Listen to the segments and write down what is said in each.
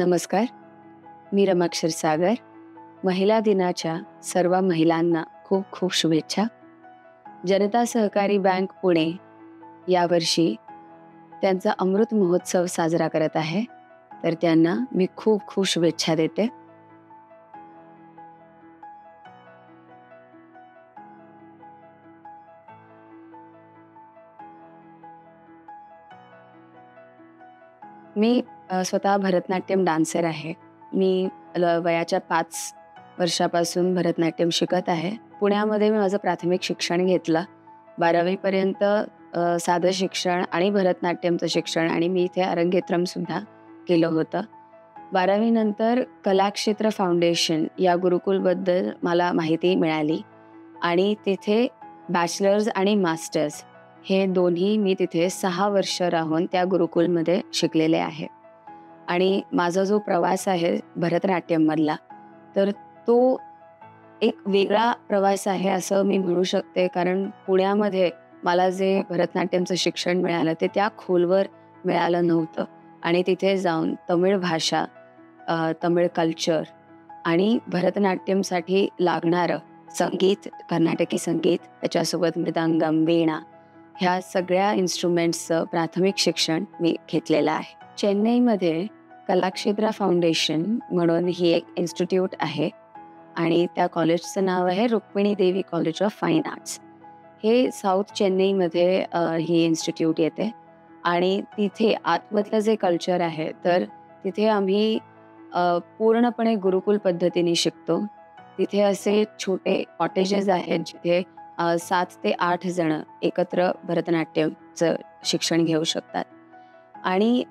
नमस्कार. मी रमा क्षीरसागर. महिला दिनाच्या सर्व महिलांना खूप खूप शुभेच्छा. जनता सहकारी बँक पुणे यावर्षी त्यांचा अमृत महोत्सव साजरा करत आहे. तर त्यांना मी खूप खूप शुभेच्छा देते. मी स्वतः भरतनाट्यम डान्सर आहे. मी वयाच्या 5 वर्षापासून भरतनाट्यम शिकत आहे. पुण्यामध्ये मी माझं प्राथमिक शिक्षण घेतलं. 12वी पर्यंत साधं शिक्षण आणि भरतनाट्यमचं शिक्षण आणि मी इथे अरंगेत्रमसुद्धा केलं होतं. 12वी नंतर कलाक्षेत्र फाउंडेशन या गुरुकुलबद्दल मला माहिती मिळाली आणि तिथे बॅचलर्स आणि मास्टर्स हे दोन्ही मी तिथे 6 वर्ष राहून त्या गुरुकुलमध्ये शिकलेले आहे. आणि माझा जो प्रवास आहे भरतनाट्यममधला, तर तो एक वेगळा प्रवास आहे असं मी म्हणू शकते. कारण पुण्यामध्ये मला जे भरतनाट्यमचं शिक्षण मिळालं ते त्या खोलवर मिळालं नव्हतं. आणि तिथे जाऊन तमिळ भाषा, तमिळ कल्चर आणि भरतनाट्यमसाठी लागणारं संगीत, कर्नाटकी संगीत, त्याच्यासोबत मृदंगम, वीणा ह्या सगळ्या इन्स्ट्रुमेंट्सचं प्राथमिक शिक्षण मी घेतलेलं आहे. चेन्नईमध्ये कलाक्षेत्र फाउंडेशन म्हणून ही एक इन्स्टिट्यूट आहे आणि त्या कॉलेजचं नाव आहे रुक्मिणी देवी कॉलेज ऑफ फाईन आर्ट्स. हे साऊथ चेन्नईमध्ये ही इन्स्टिट्यूट येते आणि तिथे आतमधलं जे कल्चर आहे तर तिथे आम्ही पूर्णपणे गुरुकुल पद्धतीने शिकतो. तिथे असे छोटे कॉटेजेस आहेत जिथे 7 ते 8 जण एकत्र भरतनाट्यमचं शिक्षण घेऊ शकतात. आणि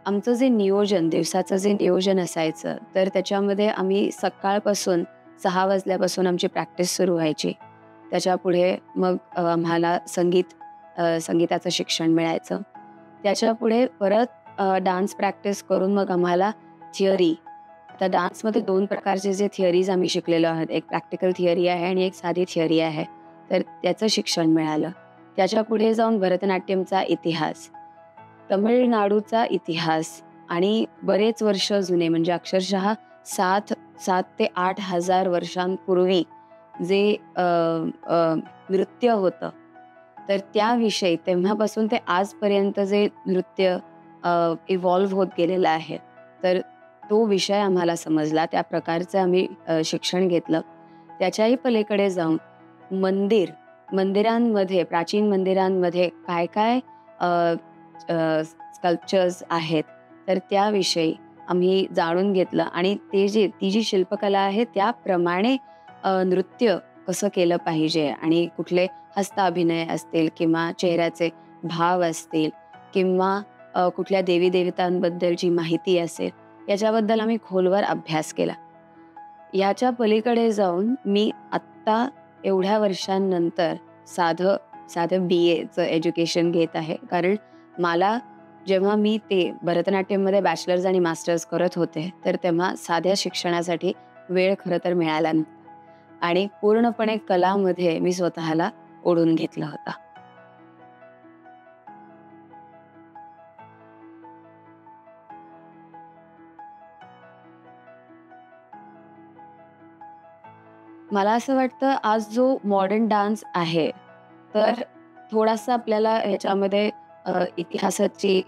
आमचं जे नियोजन, दिवसाचं जे नियोजन असायचं तर त्याच्यामध्ये आम्ही सकाळपासून 6 वाजल्यापासून आमची प्रॅक्टिस सुरू व्हायची. त्याच्यापुढे मग आम्हाला संगीताचं शिक्षण मिळायचं. त्याच्यापुढे परत डान्स प्रॅक्टिस करून मग आम्हाला थिअरी. आता डान्समध्ये 2 प्रकारचे जे थिअरीज आम्ही शिकलेलो आहोत. एक प्रॅक्टिकल थिअरी आहे आणि एक साधी थिअरी आहे. तर त्याचं शिक्षण मिळालं. त्याच्यापुढे जाऊन भरतनाट्यमचा इतिहास, तमिळनाडूचा इतिहास आणि बरेच वर्ष जुने म्हणजे अक्षरशः 7 ते 8 हजार वर्षांपूर्वी जे नृत्य होतं, तर त्याविषयी तेव्हापासून ते आजपर्यंत जे नृत्य इव्हॉल्व्ह होत गेलेलं आहे, तर तो विषय आम्हाला समजला. त्या प्रकारचं आम्ही शिक्षण घेतलं. त्याच्याही पलीकडे जाऊन मंदिरांमध्ये, प्राचीन मंदिरांमध्ये काय काय स्कल्पचर्स आहेत, तर त्याविषयी आम्ही जाणून घेतलं आणि ती जी शिल्पकला आहे त्याप्रमाणे नृत्य कसं केलं पाहिजे आणि कुठले हस्ताभिनय असतील किंवा चेहऱ्याचे भाव असतील किंवा कुठल्या देवी देवतांबद्दलची माहिती असेल, याच्याबद्दल आम्ही खोलवर अभ्यास केला. याच्या पलीकडे जाऊन मी आत्ता एवढ्या वर्षांनंतर साधं BAचं एज्युकेशन घेत आहे. कारण मला जेव्हा मी ते भरतनाट्यममध्ये बॅचलर्स आणि मास्टर्स करत होते, तर तेव्हा साध्या शिक्षणासाठी वेळ खरं तर मिळाला नव्हता आणि पूर्णपणे कलामध्ये मी स्वतःला ओढून घेतलं होतं. मला असं वाटतं आज जो मॉडर्न डान्स आहे, तर थोडासा आपल्याला ह्याच्यामध्ये इतिहासाची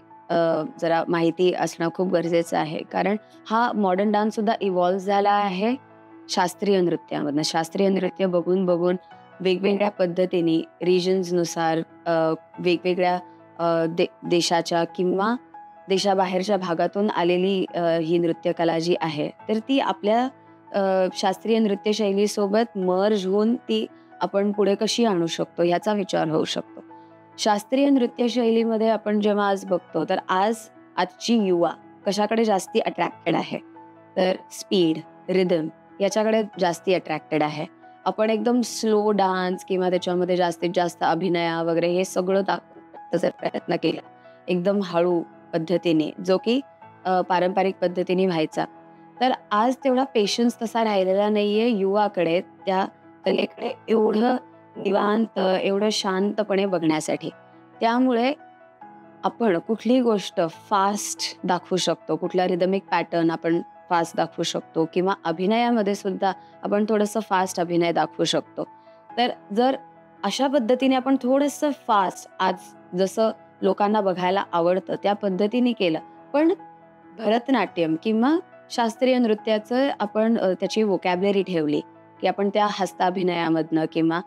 जरा माहिती असणं खूप गरजेचं आहे. कारण हा मॉडर्न डान्ससुद्धा इव्हॉल्व झाला आहे शास्त्रीय नृत्यामधनं. शास्त्रीय नृत्य बघून बघून वेगवेगळ्या पद्धतीने रिजन्सनुसार वेगवेगळ्या देशाच्या किंवा देशाबाहेरच्या भागातून आलेली ही नृत्यकला जी आहे, तर ती आपल्या शास्त्रीय नृत्यशैलीसोबत मर्ज होऊन ती आपण पुढे कशी आणू शकतो ह्याचा विचार होऊ शकतो. शास्त्रीय नृत्यशैलीमध्ये आपण जेव्हा आज बघतो, तर आजची युवा कशाकडे जास्ती अट्रॅक्टेड आहे? तर स्पीड, रिदम याच्याकडे जास्ती अट्रॅक्टेड आहे. आपण एकदम स्लो डान्स किंवा त्याच्यामध्ये जास्तीत जास्त अभिनय वगैरे हे सगळं दाखवण्याचा जर प्रयत्न केला, एकदम हळू पद्धतीने, जो की पारंपरिक पद्धतीने व्हायचा, तर आज तेवढा पेशन्स तसा राहिलेला नाहीये युवाकडे त्या कलेकडे एवढं निवांत, एवढं शांतपणे बघण्यासाठी. त्यामुळे आपण कुठलीही गोष्ट फास्ट दाखवू शकतो, कुठला रिदमिक पॅटर्न आपण फास्ट दाखवू शकतो किंवा अभिनयामध्ये सुद्धा आपण थोडंसं फास्ट अभिनय दाखवू शकतो. तर जर अशा पद्धतीने आपण थोडंसं फास्ट आज जसं लोकांना बघायला आवडतं त्या पद्धतीने केलं, पण भरतनाट्यम किंवा शास्त्रीय नृत्याचं आपण त्याची व्होकॅब्युलरी ठेवली, की आपण त्या हस्ताभिनयामधनं किंवा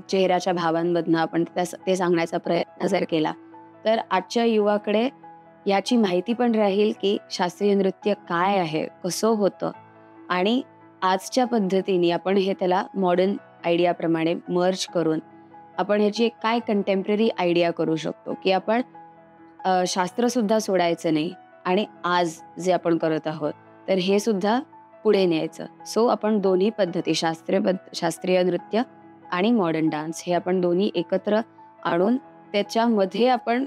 चेहऱ्याच्या भावांमधनं आपण ते सांगण्याचा प्रयत्न जर केला, तर आजच्या युवाकडे याची माहिती पण राहील, की शास्त्रीय नृत्य काय आहे, कसं होतं आणि आजच्या पद्धतीने आपण हे त्याला मॉडर्न आयडियाप्रमाणे मर्ज करून आपण ह्याची एक काय कंटेम्पररी आयडिया करू शकतो, की आपण शास्त्रसुद्धा सोडायचं नाही आणि आज जे आपण करत आहोत, तर हे सुद्धा पुढे न्यायचं. सो आपण दोन्ही पद्धती शास्त्रीय नृत्य आणि मॉडर्न डान्स हे आपण दोन्ही एकत्र आणून त्याच्यामध्ये आपण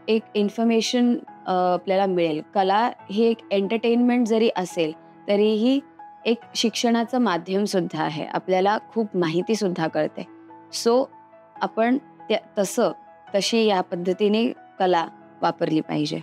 एक इन्फॉर्मेशन आपल्याला मिळेल. कला ही एक एंटरटेनमेंट जरी असेल, तरीही एक शिक्षणाचं माध्यम सुद्धा आहे. आपल्याला खूप माहिती सुद्धा कळते. सो आपण तशी या पद्धतीने कला वापरली पाहिजे.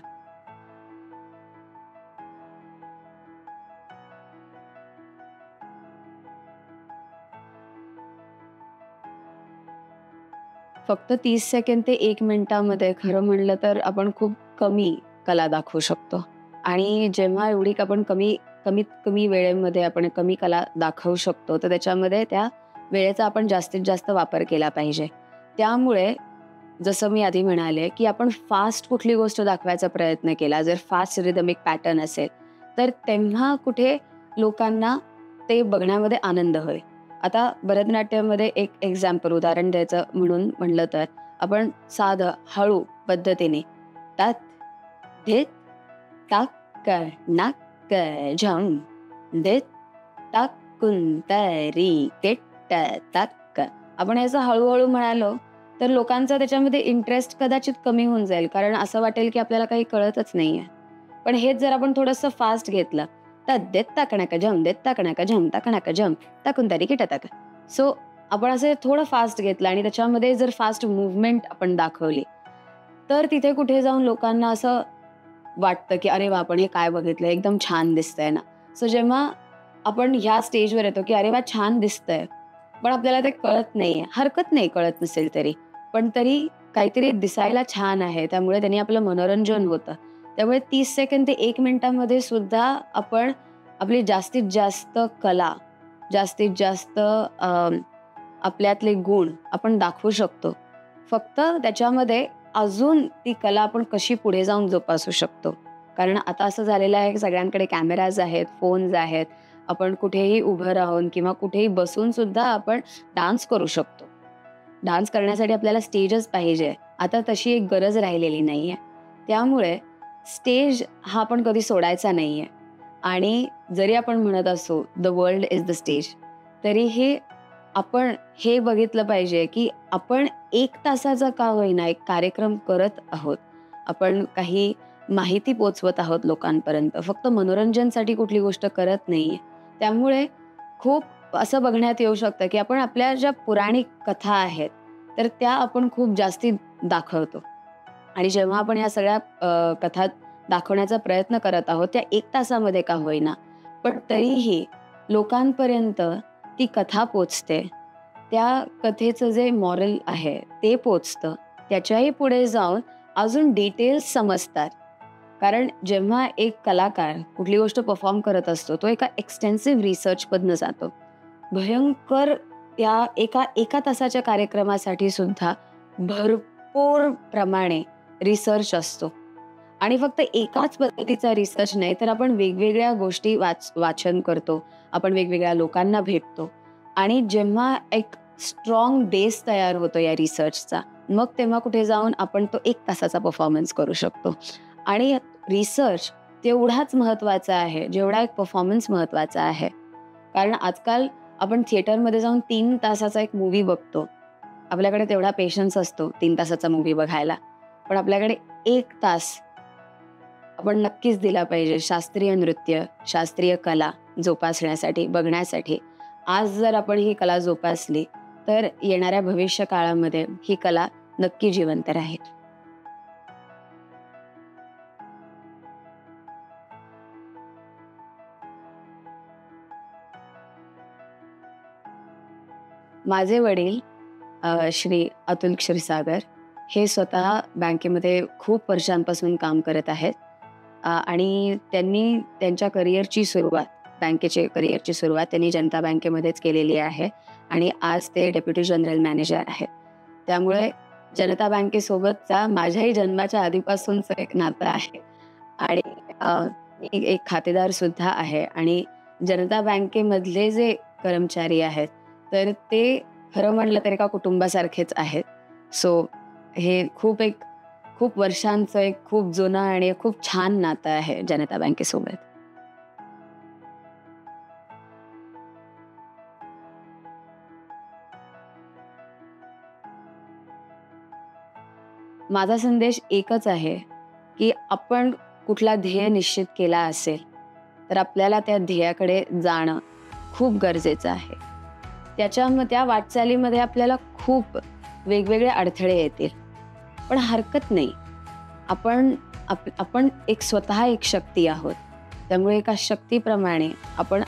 फक्त 30 सेकंद ते 1 मिनिटामध्ये खरं म्हणलं तर आपण खूप कमी कला दाखवू शकतो. आणि जेव्हा एवढी आपण कमीत कमी वेळेमध्ये आपण कमी कला दाखवू शकतो, तर त्याच्यामध्ये त्या वेळेचा आपण जास्तीत जास्त वापर केला पाहिजे. त्यामुळे जसं मी आधी म्हणाले, की आपण फास्ट कुठली गोष्ट दाखवायचा प्रयत्न केला, जर फास्ट रिदमिक पॅटर्न असेल, तर तेव्हा कुठे लोकांना ते बघण्यामध्ये आनंद होईल. आता भरतनाट्यममध्ये एक उदाहरण द्यायचं म्हणून म्हणलं तर आपण साधं हळू पद्धतीने तात धित ताक नाक झम धित ताक कुंतरी किट्ट ताक आपण याचं हळूहळू म्हणालो तर लोकांचा त्याच्यामध्ये इंटरेस्ट कदाचित कमी होऊन जाईल, कारण असं वाटेल की आपल्याला काही कळतच नाहीये. पण हेच जर आपण थोडंसं फास्ट घेतलं तर देत ताकणाका झम देत ताकणाका झम ताकणाका झम टाकून तरी किटा टाक. सो आपण असं थोडं फास्ट घेतलं आणि त्याच्यामध्ये जर फास्ट मुवमेंट आपण दाखवली, तर तिथे कुठे जाऊन लोकांना असं वाटतं की अरे वा, आपण हे काय बघितलं, एकदम छान दिसतंय ना. सो जेव्हा आपण ह्या स्टेजवर येतो की अरे वा छान दिसतंय, पण आपल्याला ते कळत नाहीये, हरकत नाही कळत नसेल तरी, पण तरी काहीतरी दिसायला छान आहे, त्यामुळे त्यांनी आपलं मनोरंजन होतं. त्यामुळे 30 सेकंद ते 1 मिनिटामध्ये सुद्धा आपण आपली जास्तीत जास्त कला, जास्तीत जास्त आपल्यातले गुण आपण दाखवू शकतो. फक्त त्याच्यामध्ये अजून ती कला आपण कशी पुढे जाऊन जोपासू शकतो. कारण आता असं झालेलं आहे की सगळ्यांकडे कॅमेराज आहेत, फोन्स आहेत. आपण कुठेही उभं राहून किंवा कुठेही बसून सुद्धा आपण डान्स करू शकतो. डान्स करण्यासाठी आपल्याला स्टेजच पाहिजे. आता तशी एक गरज राहिलेली नाहीये. त्यामुळे स्टेज हा आपण कधी सोडायचा नाहीये. आणि जरी आपण म्हणत असू the world is the stage, तरीही आपण हे बघितलं पाहिजे की आपण 1 तासाचा का होईना एक कार्यक्रम करत आहोत. आपण काही माहिती पोचवत आहोत लोकांपर्यंत. फक्त मनोरंजनसाठी कुठली गोष्ट करत नाहीये. त्यामुळे खूप असं बघण्यात येऊ शकतं की आपण आपल्या ज्या पुराणिक कथा आहेत, तर त्या आपण खूप जास्ती दाखवतो. आणि जेव्हा आपण ह्या सगळ्या कथा दाखवण्याचा प्रयत्न करत आहोत, त्या 1 तासामध्ये का होईना, पण तरीही लोकांपर्यंत ती कथा पोचते. त्या कथेचं जे मॉरल आहे ते पोचतं. त्याच्याही पुढे जाऊन अजून डिटेल्स समजतात. कारण जेव्हा एक कलाकार कुठली गोष्ट परफॉर्म करत असतो, तो एका एक्सटेन्सिव्ह रिसर्चमधनं जातो. भयंकर त्या एका तासाच्या कार्यक्रमासाठी सुद्धा भरपूर प्रमाणे रिसर्च असतो. आणि फक्त एकाच पद्धतीचा रिसर्च नाही, तर आपण वेगवेगळ्या गोष्टी वाचन करतो. आपण वेगवेगळ्या लोकांना भेटतो. आणि जेव्हा एक स्ट्रॉंग बेस तयार होतो या रिसर्चचा, मग तेव्हा कुठे जाऊन आपण तो 1 तासाचा परफॉर्मन्स करू शकतो. आणि रिसर्च तेवढाच महत्त्वाचा आहे, जेवढा एक परफॉर्मन्स महत्त्वाचा आहे. कारण आजकाल आपण थिएटरमध्ये जाऊन 3 तासाचा एक मूव्ही बघतो. आपल्याकडे तेवढा पेशन्स असतो 3 तासाचा मूव्ही बघायला. पण आपल्याकडे 1 तास आपण नक्कीच दिला पाहिजे शास्त्रीय नृत्य, शास्त्रीय कला जोपासण्यासाठी, बघण्यासाठी. आज जर आपण ही कला जोपासली, तर येणाऱ्या भविष्य काळामध्ये ही कला नक्की जिवंत राहील. माझे वडील श्री अतुल क्षीरसागर हे स्वतः बँकेमध्ये खूप वर्षांपासून काम करत आहेत आणि त्यांनी त्यांच्या करिअरची सुरुवात बँकेचे करिअरची सुरुवात त्यांनी जनता बँकेमध्येच केलेली आहे आणि आज ते डेप्युटी जनरल मॅनेजर आहेत. त्यामुळे जनता बँकेसोबतचा माझ्याही जन्माच्या आधीपासूनचं एक नातं आहे आणि मी एक खातेदार सुद्धा आहे आणि जनता बँकेमधले जे कर्मचारी आहेत तर ते खरं म्हटलं तर एका कुटुंबासारखेच आहेत. सो हे खूप वर्षांचं एक खूप जुनं आणि खूप छान नातं आहे जनता बँकेसोबत. माझा संदेश एकच आहे की आपण कुठला ध्येय निश्चित केला असेल तर आपल्याला त्या ध्येयाकडे जाणं खूप गरजेचं आहे. त्या वाटचालीमध्ये आपल्याला खूप वेगवेगळे अडथळे येतील, पण हरकत नाही. आपण स्वतः एक शक्ती आहोत. त्यामुळे एका शक्तीप्रमाणे आपण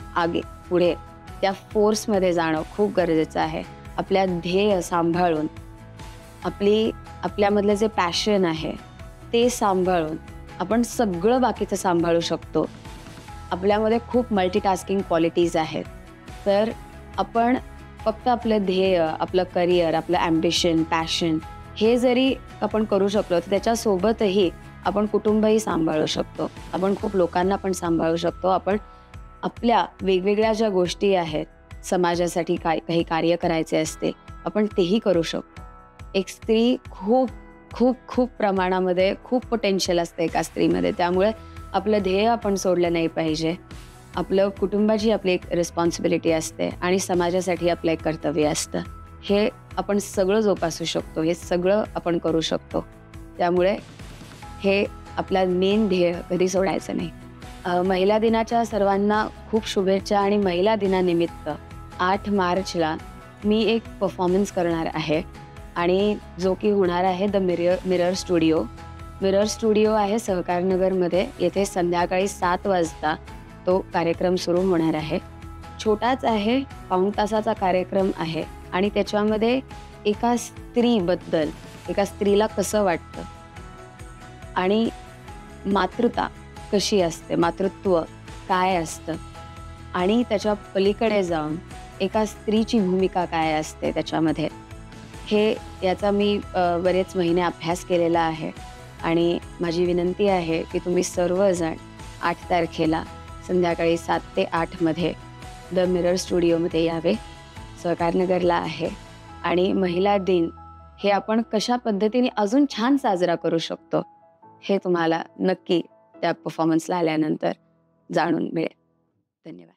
पुढे त्या फोर्समध्ये जाणं खूप गरजेचं आहे. आपल्या ध्येय सांभाळून आपल्यामधलं जे पॅशन आहे ते सांभाळून आपण सगळं बाकीचं सांभाळू शकतो. आपल्यामध्ये खूप मल्टीटास्किंग क्वालिटीज आहेत. तर आपण फक्त आपलं ध्येय, आपलं करिअर, आपलं ॲम्बिशन, पॅशन हे जरी आपण करू शकलो तर त्याच्यासोबतही आपण कुटुंबही सांभाळू शकतो. आपण खूप लोकांना पण सांभाळू शकतो. आपण आपल्या वेगवेगळ्या ज्या गोष्टी आहेत, समाजासाठी काही कार्य करायचे असते, आपण तेही करू शकतो. एक स्त्री खूप खूप खूप प्रमाणामध्ये खूप पोटेन्शियल असतं एका स्त्रीमध्ये. त्यामुळे आपलं ध्येय आपण सोडलं नाही पाहिजे. आपलं कुटुंबाची आपली एक रिस्पॉन्सिबिलिटी असते आणि समाजासाठी आपलं एक कर्तव्य असतं. हे आपण सगळं जोपासू शकतो. हे सगळं आपण करू शकतो. त्यामुळे हे आपला मेन ध्येय कधी सोडायचं नाही. महिला दिनाच्या सर्वांना खूप शुभेच्छा आणि महिला दिनानिमित्त 8 मार्चला मी एक परफॉर्मन्स करणार आहे आणि जो की होणार आहे the mirror studio. Mirror studio आहे सहकारनगरमध्ये. येथे संध्याकाळी 7 वाजता तो कार्यक्रम सुरू होणार आहे. छोटाच आहे, पाऊण तासाचा कार्यक्रम आहे आणि त्याच्यामध्ये एका स्त्रीला कसं वाटतं आणि मातृता कशी असते, मातृत्व काय असतं आणि त्याच्या पलीकडे जाऊन एका स्त्रीची भूमिका काय असते त्याच्यामध्ये, याचा मी बरेच महिने अभ्यास केलेला आहे आणि माझी विनंती आहे की तुम्ही सर्वजण 8 तारखेला संध्याकाळी 7 ते 8 मध्ये द मिरर स्टुडिओमध्ये यावे. सहकारनगरला आहे आणि महिला दिन हे आपण कशा पद्धतीने अजून छान साजरा करू शकतो हे तुम्हाला नक्की त्या परफॉर्मन्सला आल्यानंतर जाणून मिळेल. धन्यवाद.